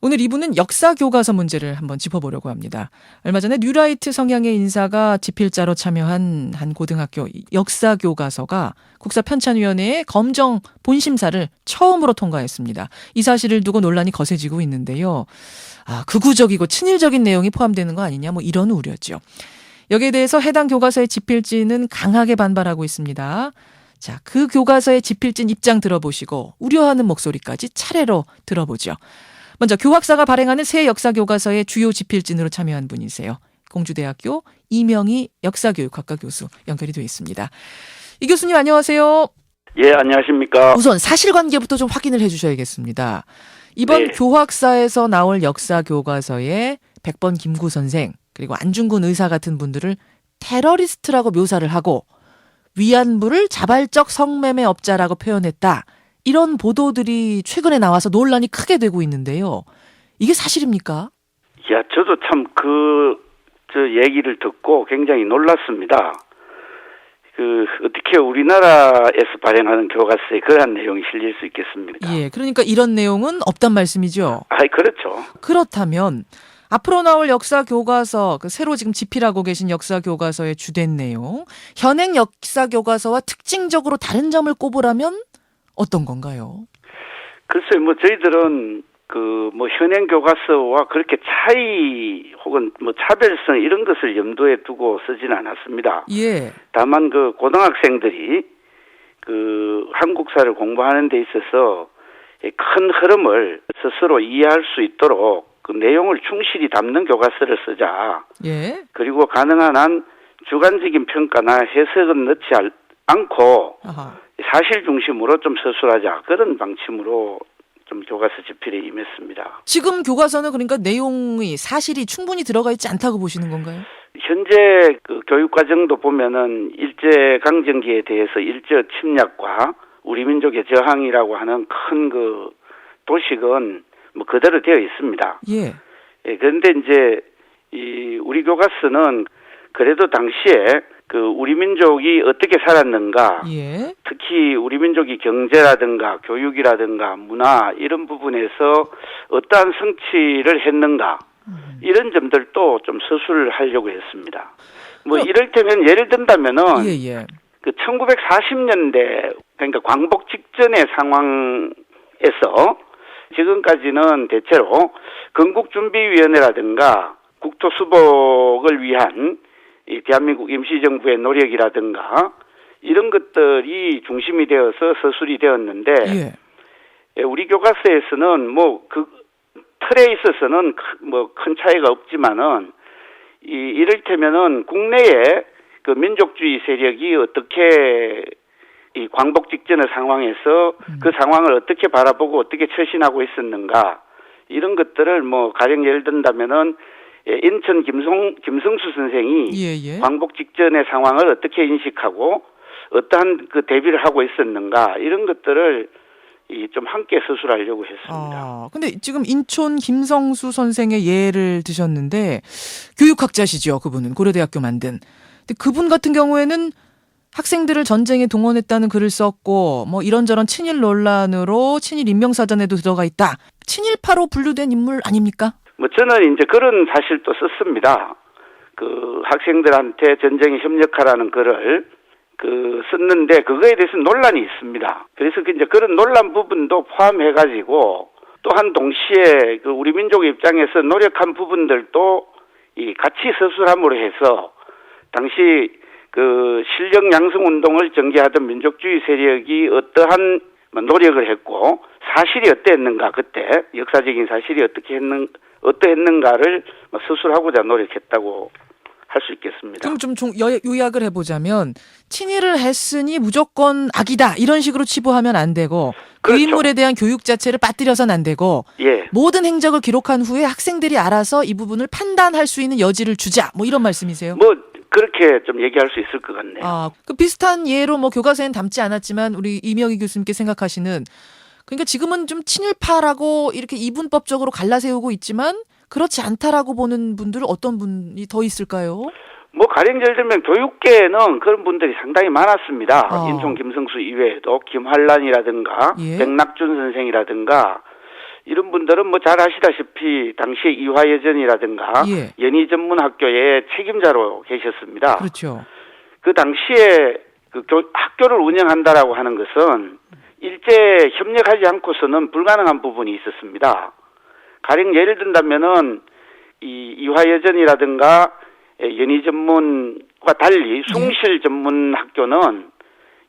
오늘 2부는 역사 교과서 문제를 한번 짚어보려고 합니다. 얼마 전에 뉴라이트 성향의 인사가 집필자로 참여한 한 고등학교 역사 교과서가 국사편찬위원회의 검정 본심사를 처음으로 통과했습니다. 이 사실을 두고 논란이 거세지고 있는데요. 극우적이고 친일적인 내용이 포함되는 거 아니냐, 뭐 이런 우려죠. 여기에 대해서 해당 교과서의 집필진은 강하게 반발하고 있습니다. 자, 그 교과서의 집필진 입장 들어보시고 우려하는 목소리까지 차례로 들어보죠. 먼저 교학사가 발행하는 새 역사교과서의 주요 집필진으로 참여한 분이세요. 공주대학교 이명희 역사교육학과 교수 연결이 되어 있습니다. 이 교수님 안녕하세요. 예, 안녕하십니까. 우선 사실관계부터 좀 확인을 해주셔야겠습니다. 이번 네. 교학사에서 나올 역사교과서에 백번 김구 선생 그리고 안중근 의사 같은 분들을 테러리스트라고 묘사를 하고 위안부를 자발적 성매매업자라고 표현했다. 이런 보도들이 최근에 나와서 논란이 크게 되고 있는데요. 이게 사실입니까? 야, 저도 참 저 얘기를 듣고 굉장히 놀랐습니다. 어떻게 우리나라에서 발행하는 교과서에 그러한 내용이 실릴 수 있겠습니까? 예, 그러니까 이런 내용은 없단 말씀이죠. 그렇죠. 그렇다면 앞으로 나올 역사 교과서, 새로 지금 집필하고 계신 역사 교과서의 주된 내용, 현행 역사 교과서와 특징적으로 다른 점을 꼽으라면 어떤 건가요? 글쎄요, 저희들은 현행 교과서와 그렇게 차이 혹은 차별성 이런 것을 염두에 두고 쓰지는 않았습니다. 예. 다만 고등학생들이 한국사를 공부하는 데 있어서 큰 흐름을 스스로 이해할 수 있도록 그 내용을 충실히 담는 교과서를 쓰자. 예. 그리고 가능한 한 주관적인 평가나 해석은 넣지 않고 아하. 사실 중심으로 좀 서술하자. 그런 방침으로 좀 교과서 집필에 임했습니다. 지금 교과서는 그러니까 내용이 사실이 충분히 들어가 있지 않다고 보시는 건가요? 현재 교육 과정도 보면은 일제 강점기에 대해서 일제 침략과 우리 민족의 저항이라고 하는 큰 도식은 그대로 되어 있습니다. 예. 예, 그런데 이제 우리 교과서는 그래도 당시에 우리 민족이 어떻게 살았는가, 예. 특히 우리 민족이 경제라든가 교육이라든가 문화 이런 부분에서 어떠한 성취를 했는가 이런 점들도 좀 서술을 하려고 했습니다. 이를테면 예를 든다면은 예. 1940년대 그러니까 광복 직전의 상황에서 지금까지는 대체로 건국준비위원회라든가 국토수복을 위한 이 대한민국 임시정부의 노력이라든가 이런 것들이 중심이 되어서 서술이 되었는데 우리 교과서에서는 틀에 있어서는 큰 차이가 없지만은 이를테면은 국내에 민족주의 세력이 어떻게 이 광복 직전의 상황에서 그 상황을 어떻게 바라보고 어떻게 처신하고 있었는가 이런 것들을 가령 예를 든다면은 인천 김성수 선생이 광복 직전의 상황을 어떻게 인식하고 어떠한 대비를 하고 있었는가 이런 것들을 좀 함께 서술하려고 했습니다. 근데 지금 인천 김성수 선생의 예를 드셨는데 교육학자시죠, 그분은 고려대학교 만든. 근데 그분 같은 경우에는 학생들을 전쟁에 동원했다는 글을 썼고 이런저런 친일 논란으로 친일 인명사전에도 들어가 있다. 친일파로 분류된 인물 아닙니까? 저는 이제 그런 사실도 썼습니다. 학생들한테 전쟁에 협력하라는 글을 썼는데 그거에 대해서 논란이 있습니다. 그래서 이제 그런 논란 부분도 포함해가지고 또한 동시에 우리 민족의 입장에서 노력한 부분들도 같이 서술함으로 해서 당시 실력 양성 운동을 전개하던 민족주의 세력이 어떠한 노력을 했고 사실이 어땠는가 그때 역사적인 사실이 어떠했는가를 서술하고자 노력했다고 할 수 있겠습니다. 그럼 좀 요약을 해보자면 친일을 했으니 무조건 악이다 이런 식으로 치부하면 안 되고 그 그렇죠. 인물에 대한 교육 자체를 빠뜨려서는 안 되고 모든 행적을 기록한 후에 학생들이 알아서 이 부분을 판단할 수 있는 여지를 주자 이런 말씀이세요? 그렇게 좀 얘기할 수 있을 것 같네요. 비슷한 예로 교과서엔 담지 않았지만 우리 이명희 교수님께 생각하시는 그러니까 지금은 좀 친일파라고 이렇게 이분법적으로 갈라세우고 있지만 그렇지 않다라고 보는 분들은 어떤 분이 더 있을까요? 가령 예를 들면 교육계에는 그런 분들이 상당히 많았습니다. 인천 김성수 이외에도 김환란이라든가 백낙준 선생이라든가 이런 분들은 뭐 잘 아시다시피 당시에 이화여전이라든가 예. 연희전문학교의 책임자로 계셨습니다. 그렇죠. 그 당시에 그 학교를 운영한다라고 하는 것은 일제 협력하지 않고서는 불가능한 부분이 있었습니다. 가령 예를 든다면은 이 이화여전이라든가 연희전문과 달리 숭실 전문 학교는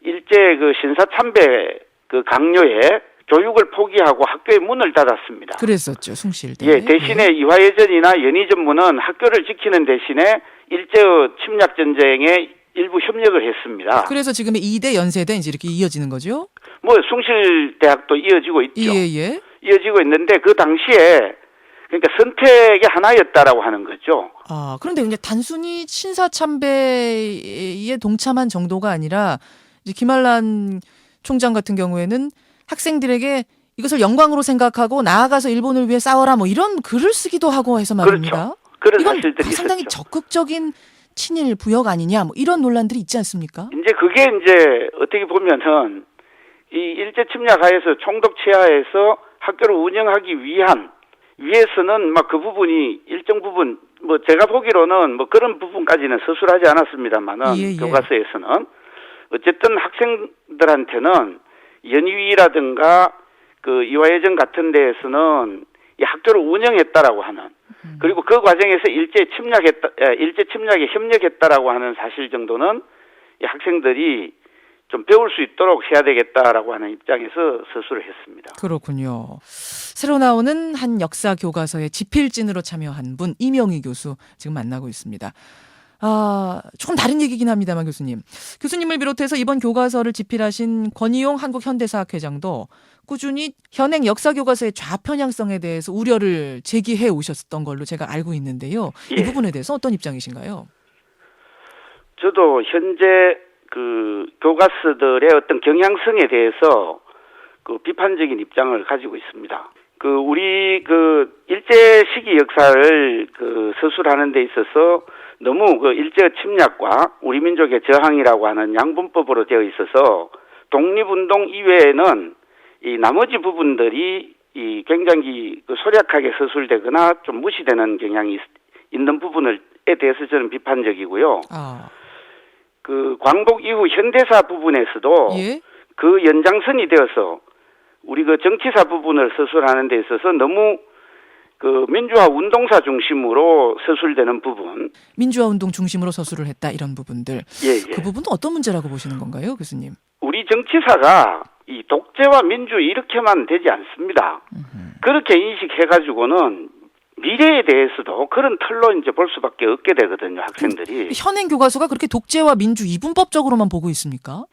일제 그 신사참배 그 강요에 교육을 포기하고 학교의 문을 닫았습니다. 그랬었죠. 숭실대. 예, 대신에 이화여전이나 연희전문은 학교를 지키는 대신에 일제의 침략 전쟁에 일부 협력을 했습니다. 그래서 지금의 2대 연세대 이제 이렇게 이어지는 거죠? 뭐 숭실대학도 이어지고 있죠. 예. 이어지고 있는데 그 당시에 그러니까 선택의 하나였다라고 하는 거죠. 아, 그런데 그냥 단순히 신사참배에 동참한 정도가 아니라 이제 김한란 총장 같은 경우에는 학생들에게 이것을 영광으로 생각하고 나아가서 일본을 위해 싸워라 뭐 이런 글을 쓰기도 하고 해서 말입니다. 그렇죠. 그런 이건 사실들이 상당히 있었죠. 적극적인 친일 부역 아니냐 뭐 이런 논란들이 있지 않습니까? 이제 그게 이제 어떻게 보면은 이 일제 침략하에서 총독 치하에서 학교를 운영하기 위해서는 막 그 부분이 일정 부분 뭐 제가 보기로는 뭐 그런 부분까지는 서술하지 않았습니다만은 예. 교과서에서는 어쨌든 학생들한테는 연희위라든가 그 이화여전 같은 데에서는 이 학교를 운영했다라고 하는 그리고 그 과정에서 일제 침략에 협력했다라고 하는 사실 정도는 이 학생들이 좀 배울 수 있도록 해야 되겠다라고 하는 입장에서 서술을 했습니다. 그렇군요. 새로 나오는 한 역사 교과서에 집필진으로 참여한 분 이명희 교수 지금 만나고 있습니다. 아, 조금 다른 얘기긴 합니다만 교수님. 교수님을 비롯해서 이번 교과서를 집필하신 권희용 한국현대사학 회장도 꾸준히 현행 역사 교과서의 좌편향성에 대해서 우려를 제기해 오셨던 걸로 제가 알고 있는데요. 이 예. 부분에 대해서 어떤 입장이신가요? 저도 현재 그 교과서들의 어떤 경향성에 대해서 그 비판적인 입장을 가지고 있습니다. 그 우리 그 일제 시기 역사를 그 서술하는 데 있어서 너무 그 일제 침략과 우리 민족의 저항이라고 하는 양분법으로 되어 있어서 독립운동 이외에는 이 나머지 부분들이 이 굉장히 그 소략하게 서술되거나 좀 무시되는 경향이 있는 부분에 대해서 저는 비판적이고요. 그 광복 이후 현대사 부분에서도 예? 그 연장선이 되어서 우리 그 정치사 부분을 서술하는 데 있어서 너무 그 민주화 운동사 중심으로 서술되는 부분. 민주화 운동 중심으로 서술을 했다 이런 부분들. 예. 그 부분은 어떤 문제라고 보시는 건가요, 교수님? 우리 정치사가 이 독재와 민주 이렇게만 되지 않습니다. 그렇게 인식해가지고는 미래에 대해서도 그런 틀로 이제 볼 수밖에 없게 되거든요, 학생들이. 현행 교과서가 그렇게 독재와 민주 이분법적으로만 보고 있습니까?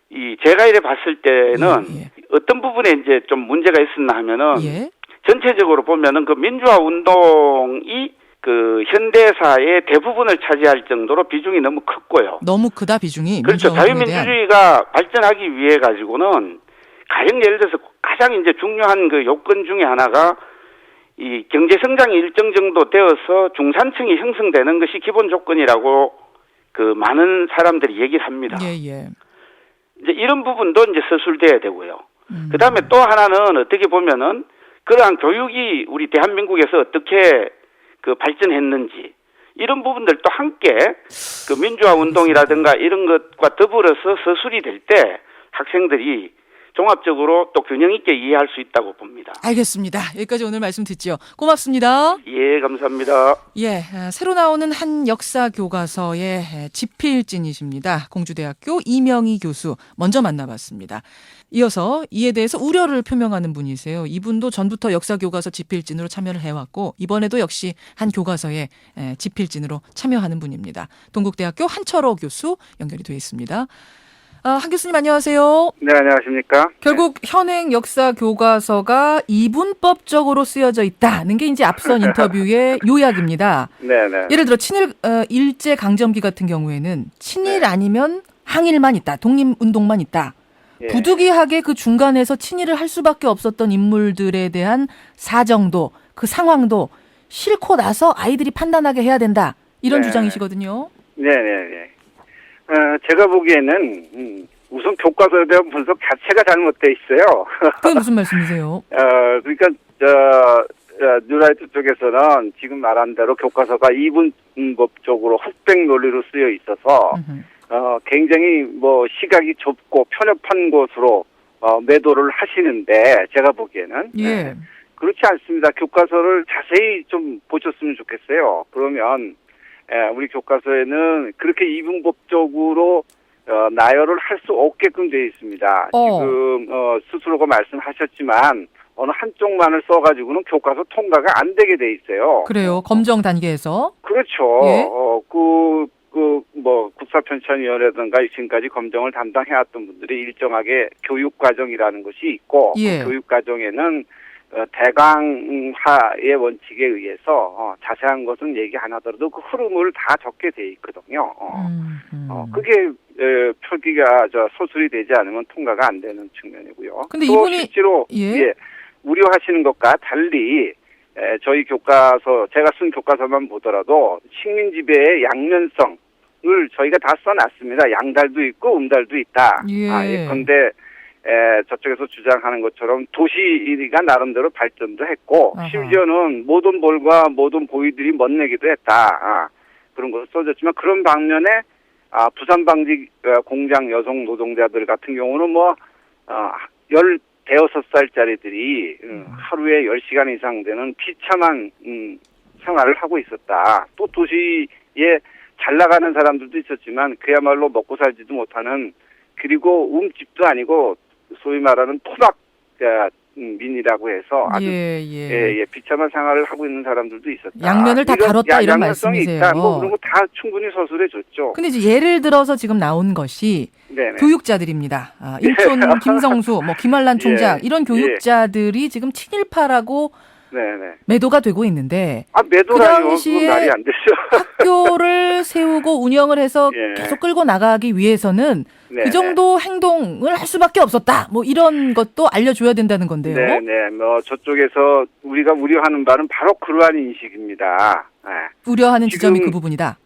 제가 이래 봤을 때는 예. 어떤 부분에 이제 좀 문제가 있었나 하면은 예. 전체적으로 보면은 그 민주화 운동이 그 현대사의 대부분을 차지할 정도로 비중이 너무 컸고요. 너무 크다 비중이. 그렇죠. 자유민주주의가 발전하기 위해 가지고는 가령 예를 들어서 가장 이제 중요한 그 요건 중에 하나가 이 경제 성장이 일정 정도 되어서 중산층이 형성되는 것이 기본 조건이라고 그 많은 사람들이 얘기를 합니다. 예. 이제 이런 부분도 이제 서술돼야 되고요. 그다음에 또 하나는 어떻게 보면은 그러한 교육이 우리 대한민국에서 어떻게 그 발전했는지 이런 부분들도 함께 그 민주화 운동이라든가 이런 것과 더불어서 서술이 될 때 학생들이 종합적으로 또 균형 있게 이해할 수 있다고 봅니다. 알겠습니다. 여기까지 오늘 말씀 듣죠. 고맙습니다. 예, 감사합니다. 예, 새로 나오는 한 역사 교과서의 집필진이십니다. 공주대학교 이명희 교수 먼저 만나봤습니다. 이어서 이에 대해서 우려를 표명하는 분이세요. 이분도 전부터 역사 교과서 집필진으로 참여를 해왔고 이번에도 역시 한 교과서에 집필진으로 참여하는 분입니다. 동국대학교 한철호 교수 연결이 되어 있습니다. 한 교수님 안녕하세요. 네, 안녕하십니까. 결국 현행 역사 교과서가 이분법적으로 쓰여져 있다는 게 이제 앞선 인터뷰의 요약입니다. 네네. 예를 들어 친일 일제 강점기 같은 경우에는 친일 아니면 항일만 있다, 독립운동만 있다. 예. 부득이하게 그 중간에서 친일을 할 수밖에 없었던 인물들에 대한 사정도 그 상황도 싫고 나서 아이들이 판단하게 해야 된다. 이런 네. 주장이시거든요. 네네네. 제가 보기에는 우선 교과서에 대한 분석 자체가 잘못돼 있어요. 그게 무슨 말씀이세요? 그러니까 뉴라이트 쪽에서는 지금 말한 대로 교과서가 이분법적으로 흑백 논리로 쓰여 있어서 굉장히 뭐 시각이 좁고 편협한 곳으로 매도를 하시는데 제가 보기에는 예. 그렇지 않습니다. 교과서를 자세히 좀 보셨으면 좋겠어요. 그러면 우리 교과서에는 그렇게 이분법적으로 나열을 할 수 없게끔 되어 있습니다. 지금 스스로가 말씀하셨지만 어느 한쪽만을 써가지고는 교과서 통과가 안 되게 돼 있어요. 그래요. 검정 단계에서. 그렇죠. 예? 국사편찬위원회라든가 지금까지 검정을 담당해왔던 분들이 일정하게 교육과정이라는 것이 있고, 예. 그 교육과정에는 대강화의 원칙에 의해서 자세한 것은 얘기 안 하더라도 그 흐름을 다 적게 돼 있거든요. 그게 표기가 소술이 되지 않으면 통과가 안 되는 측면이고요. 근데 또 이분이 실제로 예. 우려하시는 것과 달리 저희 교과서, 제가 쓴 교과서만 보더라도 식민 지배의 양면성을 저희가 다 써놨습니다. 양달도 있고 음달도 있다. 예. 그런데 저쪽에서 주장하는 것처럼 도시가 나름대로 발전도 했고, 아하. 심지어는 모든 볼과 모든 보이들이 멋내기도 했다. 그런 것을 써줬지만, 그런 방면에 부산방직 공장 여성 노동자들 같은 경우는 대여섯 살짜리들이 하루에 10시간 이상 되는 비참한 생활을 하고 있었다. 또 도시에 잘 나가는 사람들도 있었지만 그야말로 먹고 살지도 못하는, 그리고 집도 아니고 소위 말하는 토막 민이라고 해서 아주 비참한 생활을 하고 있는 사람들도 있었다. 양면을 다 다뤘다 이런 말씀이세요. 있다. 그런 거 다 충분히 서술해 줬죠. 근데 이제 예를 들어서 지금 나온 것이 네네. 교육자들입니다. 인촌 김성수, 김한란 총장 이런 교육자들이 지금 친일파라고 네네. 매도가 되고 있는데 매도라요. 그 당시에 말이 안 되죠. 학교를 세우고 운영을 해서 계속 끌고 나가기 위해서는 네네. 그 정도 행동을 할 수밖에 없었다. 이런 것도 알려줘야 된다는 건데요. 네네. 저쪽에서 우리가 우려하는 바는 바로 그러한 인식입니다. 네. 우려하는 지점이 그 부분이다.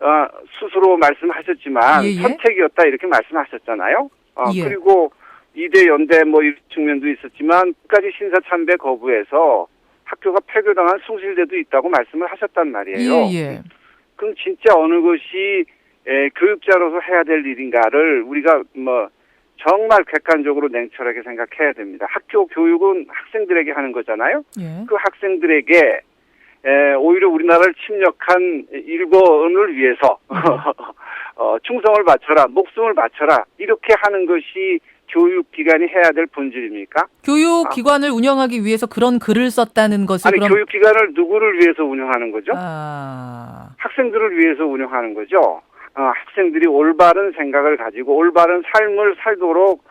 스스로 말씀하셨지만 선택이었다 이렇게 말씀하셨잖아요. 그리고 이대 연대 이런 측면도 있었지만 끝까지 신사참배 거부해서 학교가 폐교당한 숭실대도 있다고 말씀을 하셨단 말이에요. 그럼 진짜 어느 것이 교육자로서 해야 될 일인가를 우리가 정말 객관적으로 냉철하게 생각해야 됩니다. 학교 교육은 학생들에게 하는 거잖아요. 그 학생들에게 오히려 우리나라를 침략한 일본을 위해서 충성을 바쳐라, 목숨을 바쳐라 이렇게 하는 것이 교육기관이 해야 될 본질입니까? 교육기관을 운영하기 위해서 그런 글을 썼다는 것을 교육기관을 누구를 위해서 운영하는 거죠? 학생들을 위해서 운영하는 거죠. 학생들이 올바른 생각을 가지고 올바른 삶을 살도록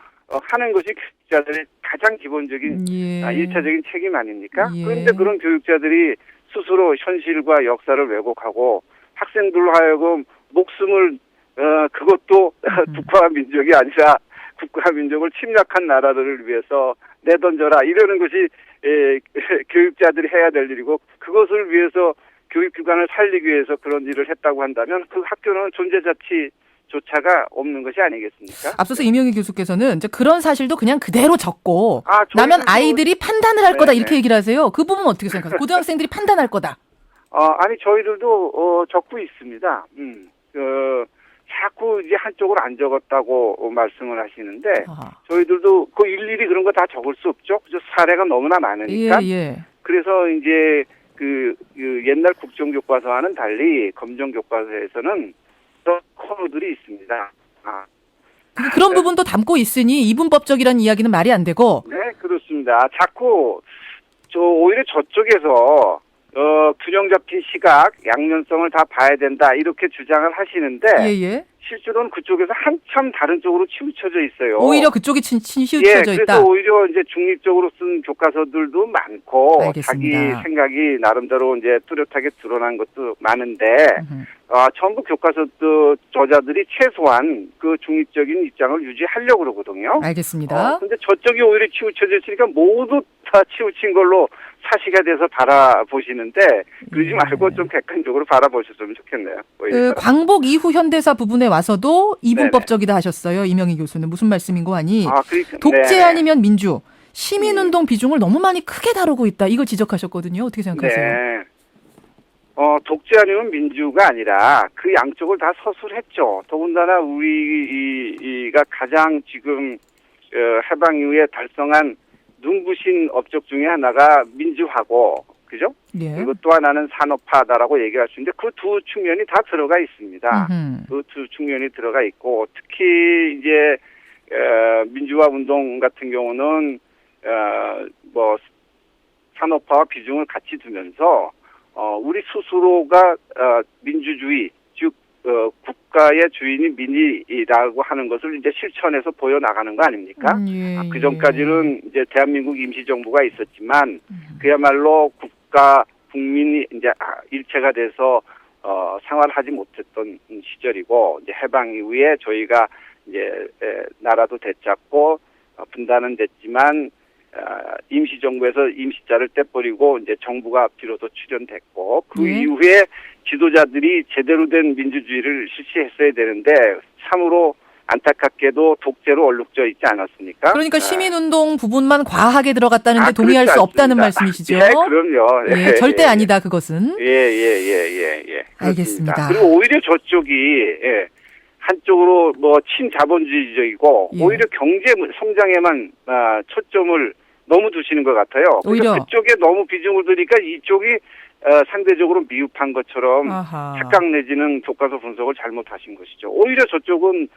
하는 것이 교육자들의 가장 기본적인 1차적인 책임 아닙니까? 그런데 그런 교육자들이 스스로 현실과 역사를 왜곡하고 학생들로 하여금 목숨을 그것도 국가와 민족이 아니라 국가와 민족을 침략한 나라들을 위해서 내던져라 이러는 것이 교육자들이 해야 될 일이고, 그것을 위해서 교육기관을 살리기 위해서 그런 일을 했다고 한다면 그 학교는 존재자치조차가 없는 것이 아니겠습니까? 앞서서 이명희 교수께서는 이제 그런 사실도 그냥 그대로 적고 나면 아이들이 판단을 할 거다 이렇게 얘기를 하세요. 그 부분 어떻게 생각하세요? 고등학생들이 판단할 거다. 저희들도 적고 있습니다. 자꾸 이제 한쪽으로 안 적었다고 말씀을 하시는데 저희들도 그 일일이 그런 거 다 적을 수 없죠. 사례가 너무나 많으니까. 그래서 이제 그 옛날 국정교과서와는 달리 검정교과서에서는 코너들이 있습니다. 그런 부분도 담고 있으니 이분법적이라는 이야기는 말이 안 되고. 네, 그렇습니다. 자꾸 오히려 저쪽에서 균형 잡힌 시각, 양면성을 다 봐야 된다 이렇게 주장을 하시는데 실제로는 그쪽에서 한참 다른 쪽으로 치우쳐져 있어요. 오히려 그쪽이 치우쳐져 있다. 그래서 오히려 이제 중립적으로 쓴 교과서들도 많고 알겠습니다. 자기 생각이 나름대로 이제 뚜렷하게 드러난 것도 많은데 전부 교과서도 저자들이 최소한 그 중립적인 입장을 유지하려고 그러거든요. 알겠습니다. 근데 저쪽이 오히려 치우쳐져 있으니까 모두 다 치우친 걸로 사시가 돼서 바라보시는데 그러지 예. 말고 좀 객관적으로 바라보셨으면 좋겠네요. 오히려. 광복 이후 현대사 부분에 와서도 네네. 이분법적이다 하셨어요. 이명희 교수는 무슨 말씀인고 하니 그러니까, 독재 네네. 아니면 민주, 시민운동 비중을 너무 많이 크게 다루고 있다. 이거 지적하셨거든요. 어떻게 생각하세요? 네. 독재 아니면 민주가 아니라 그 양쪽을 다 서술했죠. 더군다나 우리가 가장 지금 해방 이후에 달성한 눈부신 업적 중에 하나가 민주화고, 그죠? 예. 그리고 또 하나는 산업화다라고 얘기할 수 있는데 그 두 측면이 다 들어가 있습니다. 그 두 측면이 들어가 있고 특히 이제 민주화 운동 같은 경우는 뭐 산업화와 비중을 같이 두면서 우리 스스로가 민주주의 즉 국가의 주인이 민이라고 하는 것을 이제 실천해서 보여 나가는 거 아닙니까? 예, 그 전까지는 이제 대한민국 임시정부가 있었지만 그야말로 국가 국민이 이제 일체가 돼서 생활하지 못했던 시절이고 이제 해방 이후에 저희가 이제 나라도 되찾고 분단은 됐지만 임시정부에서 임시자를 떼버리고 이제 정부가 비로소 출현됐고 그 예. 이후에 지도자들이 제대로 된 민주주의를 실시했어야 되는데 참으로 안타깝게도 독재로 얼룩져 있지 않았습니까? 그러니까 시민운동 부분만 과하게 들어갔다는데 동의할 그렇지 수 없다는 않습니다. 말씀이시죠? 네, 그럼요. 예, 절대 아니다 그것은. 예. 알겠습니다. 그리고 오히려 저쪽이 한쪽으로 뭐 친자본주의적이고 예. 오히려 경제 성장에만 초점을 너무 두시는 것 같아요. 오히려. 그러니까 그쪽에 너무 비중을 두니까 이쪽이 상대적으로 미흡한 것처럼 아하. 착각 내지는 교과서 분석을 잘못하신 것이죠. 오히려 저쪽은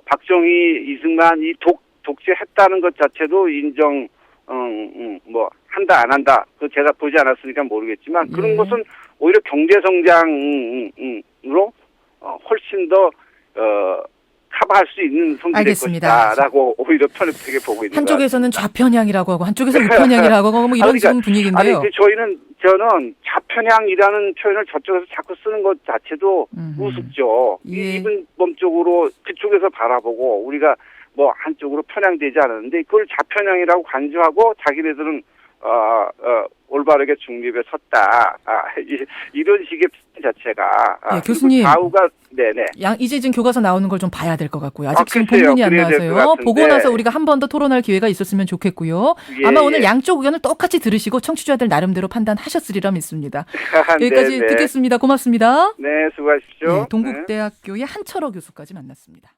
박정희, 이승만 이 독재했다는 것 자체도 인정 뭐 한다 안 한다 그 제가 보지 않았으니까 모르겠지만 그런 예. 것은 오히려 경제 성장으로 훨씬 더 커버할 수 있는 성질일 알겠습니다. 것이다라고 오히려 편협하게 보고 있는 한쪽에서는 좌편향이라고 하고 한쪽에서는 우편향이라고 하고 뭐 이런 그러니까, 지금 분위기인데요. 저는 좌편향이라는 표현을 저쪽에서 자꾸 쓰는 것 자체도 우습죠. 예. 이분법적으로 그쪽에서 바라보고 우리가 뭐 한쪽으로 편향되지 않았는데 그걸 좌편향이라고 간주하고 자기네들은 올바르게 중립에 섰다. 이런 식의 표현 자체가 예, 교수님. 좌우가 네네. 이제 지금 교과서 나오는 걸 좀 봐야 될 것 같고요. 아직 지금 글쎄요. 본문이 안 그래야 될것 나와서요. 같은데. 보고 나서 우리가 한 번 더 토론할 기회가 있었으면 좋겠고요. 예, 아마 오늘 예. 양쪽 의견을 똑같이 들으시고 청취자들 나름대로 판단하셨으리라 믿습니다. 여기까지 네네. 듣겠습니다. 고맙습니다. 네, 수고하십시오. 예, 동국대학교의 한철호 교수까지 만났습니다.